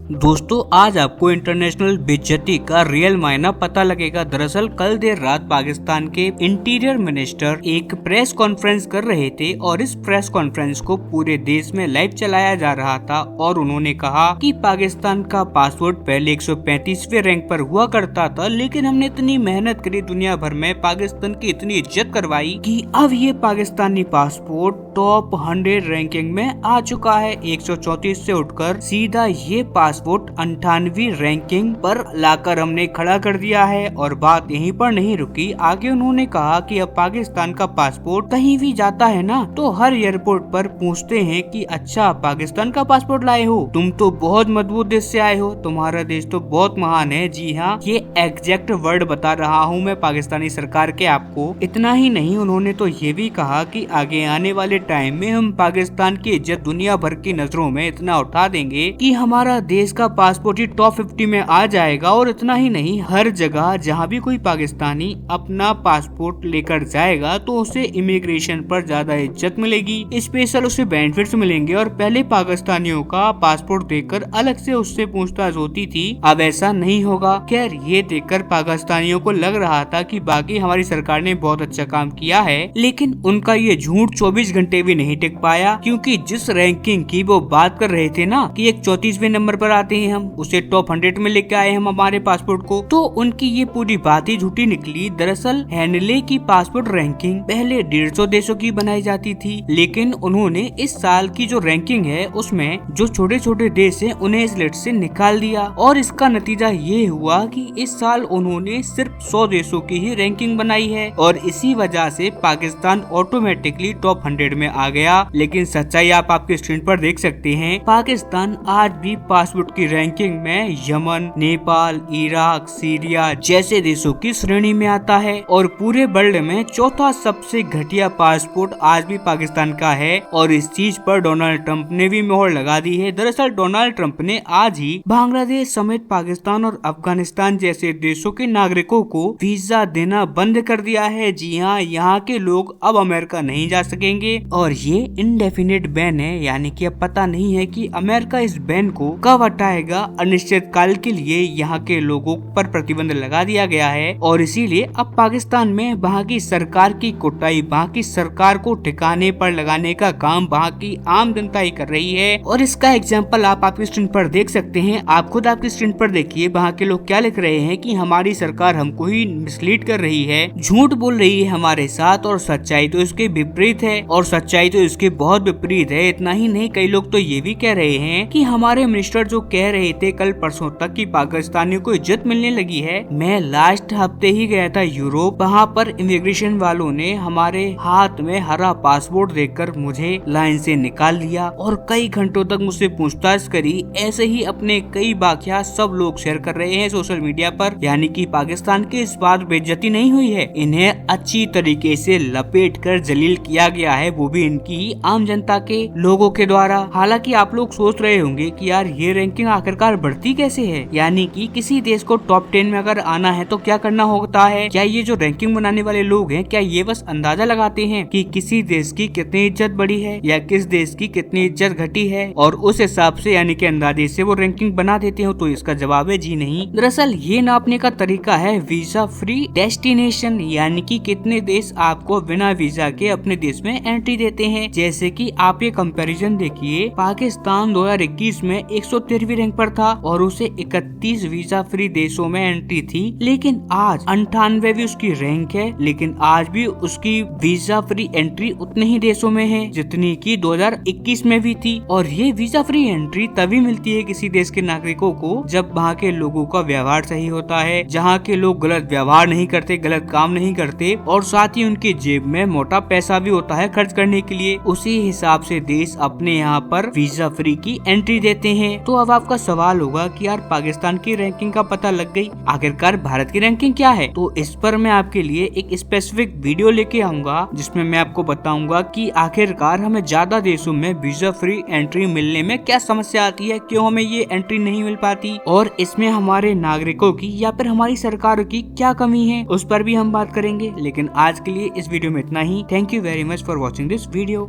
दोस्तों आज आपको इंटरनेशनल बेइज्जती का रियल मायना पता लगेगा। दरअसल कल देर रात पाकिस्तान के इंटीरियर मिनिस्टर एक प्रेस कॉन्फ्रेंस कर रहे थे और इस प्रेस कॉन्फ्रेंस को पूरे देश में लाइव चलाया जा रहा था और उन्होंने कहा कि पाकिस्तान का पासपोर्ट पहले 135वें रैंक पर हुआ करता था, लेकिन हमने इतनी मेहनत करी, दुनिया भर में पाकिस्तान की इतनी इज्जत करवाई कि अब ये पाकिस्तानी पासपोर्ट टॉप 100 रैंकिंग में आ चुका है। 134 से उठकर सीधा ये पासपोर्ट 98वीं रैंकिंग पर लाकर हमने खड़ा कर दिया है। और बात यहीं पर नहीं रुकी, आगे उन्होंने कहा कि अब पाकिस्तान का पासपोर्ट कहीं भी जाता है ना तो हर एयरपोर्ट पर पूछते हैं कि अच्छा पाकिस्तान का पासपोर्ट लाए हो, तुम तो बहुत मजबूत देश से आए हो, तुम्हारा देश तो बहुत महान है। जी हाँ, ये एग्जैक्ट वर्ड बता रहा हूँ मैं पाकिस्तानी सरकार के आपको। इतना ही नहीं, उन्होंने तो ये भी कहा कि आगे आने वाले टाइम में हम पाकिस्तान की इज्जत दुनिया भर की नजरों में इतना उठा देंगे कि हमारा देश का पासपोर्ट ही टॉप 50 में आ जाएगा। और इतना ही नहीं, हर जगह जहाँ भी कोई पाकिस्तानी अपना पासपोर्ट लेकर जाएगा तो उसे इमिग्रेशन पर ज्यादा इज्जत मिलेगी, स्पेशल उसे बेनिफिट्स मिलेंगे। और पहले पाकिस्तानियों का पासपोर्ट देखकर अलग से उससे पूछताछ होती थी, अब ऐसा नहीं होगा। खैर ये देखकर पाकिस्तानियों को लग रहा था कि बाकी हमारी सरकार ने बहुत अच्छा काम किया है, लेकिन उनका ये झूठ 24 घंटे भी नहीं टिक पाया, क्योंकि जिस रैंकिंग की वो बात कर रहे थे ना कि एक 34वें नंबर पर आते हैं हम, उसे टॉप 100 में लेके आए हम हमारे पासपोर्ट को, तो उनकी ये पूरी बात ही झूठी निकली। दरअसल हैंडले की पासपोर्ट रैंकिंग पहले 150 देशों की बनाई जाती थी, लेकिन उन्होंने इस साल की जो रैंकिंग है उसमें जो छोटे छोटे देश है उन्हें इस लिस्ट से निकाल दिया। और इसका नतीजा ये हुआ कि इस साल उन्होंने सिर्फ 100 देशों की ही रैंकिंग बनाई है और इसी वजह से पाकिस्तान ऑटोमेटिकली टॉप 100 में आ गया। लेकिन सच्चाई आप आपके स्क्रीन पर देख सकते हैं, पाकिस्तान आज भी पासपोर्ट की रैंकिंग में यमन, नेपाल, इराक, सीरिया जैसे देशों की श्रेणी में आता है और पूरे वर्ल्ड में चौथा सबसे घटिया पासपोर्ट आज भी पाकिस्तान का है। और इस चीज पर डोनाल्ड ट्रंप ने भी मोहर लगा दी है। दरअसल डोनाल्ड ट्रंप ने आज ही बांग्लादेश समेत पाकिस्तान और अफगानिस्तान जैसे देशों के नागरिकों को वीजा देना बंद कर दिया है। जी हाँ, यहाँ के लोग अब अमेरिका नहीं जा सकेंगे और ये इंडेफिनिट बैन है, यानी कि अब पता नहीं है कि अमेरिका इस बैन को कब हटाएगा। अनिश्चित काल के लिए यहाँ के लोगों पर प्रतिबंध लगा दिया गया है और इसीलिए अब पाकिस्तान में वहाँ की सरकार की कुटाई, वहाँ की सरकार को ठिकाने पर लगाने का काम वहाँ की आम जनता ही कर रही है। और इसका एग्जाम्पल आप आपकी स्क्रीन पर देख सकते हैं। आप खुद आपकी स्क्रीन पर देखिए वहाँ के लोग क्या लिख रहे हैं कि हमारी सरकार हमको ही मिसलीड कर रही है, झूठ बोल रही है हमारे साथ, और सच्चाई तो इसके विपरीत है। और सच्चाई तो इसके बहुत विपरीत है। इतना ही नहीं, कई लोग तो ये भी कह रहे हैं कि हमारे मिनिस्टर जो कह रहे थे कल परसों तक कि पाकिस्तानियों को इज्जत मिलने लगी है, मैं लास्ट हफ्ते ही गया था यूरोप, वहाँ पर इमिग्रेशन वालों ने हमारे हाथ में हरा पासपोर्ट देखकर मुझे लाइन से निकाल लिया और कई घंटों तक मुझसे पूछताछ करी। ऐसे ही अपने कई वाकया सब लोग शेयर कर रहे हैं सोशल मीडिया पर, यानी कि पाकिस्तान की इस बात बेइज्जती नहीं हुई है, इन्हें अच्छी तरीके से लपेट कर जलील किया गया है, वो भी इनकी आम जनता के लोगों के द्वारा। हालांकि आप लोग सोच रहे होंगे कि यार ये रैंकिंग आखिरकार बढ़ती कैसे है, यानी कि किसी देश को टॉप 10 में अगर आना है तो क्या करना होता है। क्या ये जो रैंकिंग बनाने वाले लोग हैं, क्या ये बस अंदाजा लगाते हैं कि किसी देश की कितनी इज्जत बढ़ी है या किस देश की कितनी इज्जत घटी है और उस हिसाब से यानी कि अंदाजे से वो रैंकिंग बना देते हो? तो इसका जवाब है जी नहीं। दरअसल ये नापने का तरीका है वीजा फ्री डेस्टिनेशन, यानी कि कितने देश आपको बिना वीजा के अपने देश में एंट्री देते हैं। जैसे कि आप ये कंपैरिजन देखिए, पाकिस्तान 2021 में 113वीं रैंक पर था और उसे 31 वीजा फ्री देशों में एंट्री थी, लेकिन आज 98वीं उसकी रैंक है, लेकिन आज भी उसकी वीजा फ्री एंट्री उतने ही देशों में है जितनी की 2021 में भी थी। और ये वीजा फ्री एंट्री तभी मिलती है किसी देश के नागरिकों को जब वहाँ के लोगों का व्यवहार सही होता है, जहाँ के लोग गलत व्यवहार नहीं करते, गलत काम नहीं करते और साथ ही उनकी जेब में मोटा पैसा भी होता है खर्च करने के लिए। उसी हिसाब से देश अपने यहाँ पर वीजा फ्री की एंट्री देते हैं। तो अब आपका सवाल होगा कि यार पाकिस्तान की रैंकिंग का पता लग गई, आखिरकार भारत की रैंकिंग क्या है? तो इस पर मैं आपके लिए एक स्पेसिफिक वीडियो लेके आऊंगा जिसमें मैं आपको बताऊंगा कि आखिरकार हमें ज्यादा देशों में वीजा फ्री एंट्री मिलने में क्या समस्या आती है, क्यों हमें ये एंट्री नहीं मिल पाती और इसमें हमारे नागरिकों की या फिर हमारी सरकार की क्या कमी है, उस पर भी हम बात करेंगे। लेकिन आज के लिए इस वीडियो में इतना ही। Thank you very much for watching this video.